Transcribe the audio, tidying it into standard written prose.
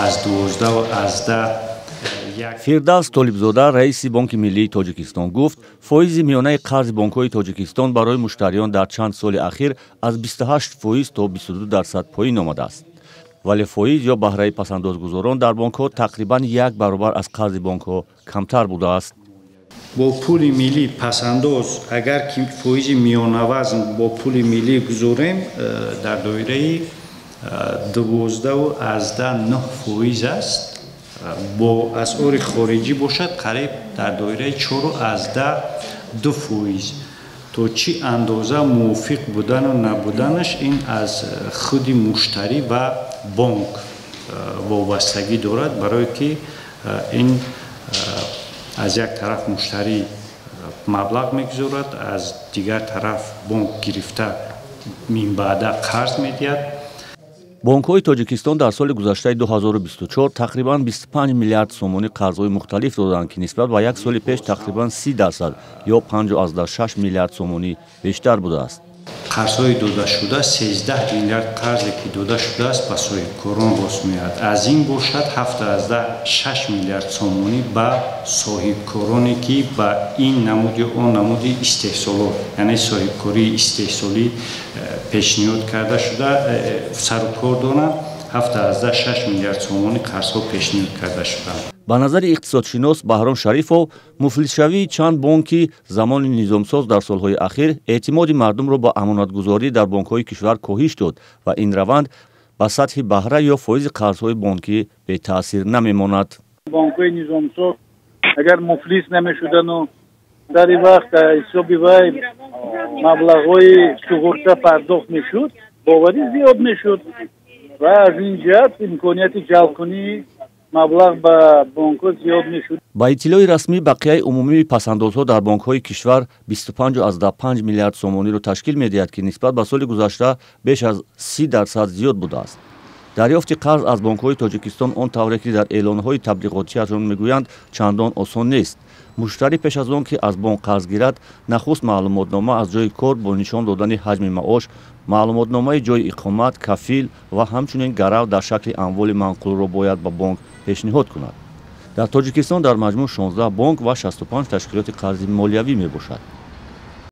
از 12 و از 10 фирдавс толибзода раиси бонки миллии тоҷикистон гуфт фоизи миёнаи қарзи бонкҳои тоҷикистон барои муштариён дар чанд соли ахир аз 28% то 22% поин омадааст, вале фоиз ё баҳраи пасандозгузорон дар бонкҳо тақрибан 1 баробар аз қарзи бонкҳо камтар будааст. бо пули миллӣ пасандоз агар ки фоизи миёнавазн бо пули миллӣ гузорем дар доираи 12.9% аст. бо асъори хориҷӣ бошад қариб дар доираи 4.2%. то чӣ андоза мувофиқ будану набуданаш ин аз худи муштарӣ ва бонк вобастагӣ дорад, барое ки ин аз як тараф муштарӣ маблағ мегузорад, аз дигар тараф бонк гирифта минбаъда қарз медиҳад. бонкҳои тоҷикистон дар соли гузаштаи 2024 тақрибан 25 миллиард сомонӣ қарзҳои мухталиф доданд ки нисбат ба як соли пеш тақрибан 30% ё 5.6 миллиард сомонӣ бештар будааст. қарзҳои додашуда 13 миллиард қарзе ки дода шудааст ба соҳибкорон рост меояд. аз ин бошад 7.6 миллиард сомонӣ ба соҳибкороне ки ба ин намуди он намуди истеҳсолот, яъне соҳибкории истеҳсолӣ пешниҳод карда шуда сару кор доранд. 7.6 миллиард сомонӣ қарзҳо пешниҳод карда шуданд. ба назари иқтисодшинос Баҳром Шарифов, муфлисшавии чанд бонки замони низомсоз дар солҳои ахир эътимоди мардумро ба амонатгузорӣ дар бонкҳои кишвар коҳиш дод ва ин раванд ба сатҳи баҳра ё фоизи қарзҳои бонкӣ бетаъсир намемонад. бонкҳои низомсоз агар муфлис намешудану дар ин вақт ҳисоби вай маблағҳои суғурта пардохт мешуд, боварӣ зиёд мешуд ва аз ин ҷиҳат имконияти ҷалбкунии маблағ ба бонкҳо зиёд мешуд. ба иттилои расмӣ бақияи умумии пасандозҳо дар бонкҳои кишвар 25.5 миллиард сомониро ташкил медиҳад ки нисбат ба соли гузашта беш аз 30% зиёд будааст. дарёфти қарз аз бонкҳои тоҷикистон он тавре ки дар эълонҳои таблиғотиашон мегӯянд чандон осон нест. муштарӣ пеш аз он ки аз бонк қарз гирад, нахуст маълумотнома аз ҷои кор бо нишон додани ҳаҷми маош, маълумотномаи ҷои иқомат, кафил ва ҳамчунин гарав дар шакли амволи манқулро бояд ба бонк пешниҳод кунад. дар тоҷикистон дар маҷмӯъ 16 бонк ва 65 ташкилоти қарзи молиявӣ мебошад.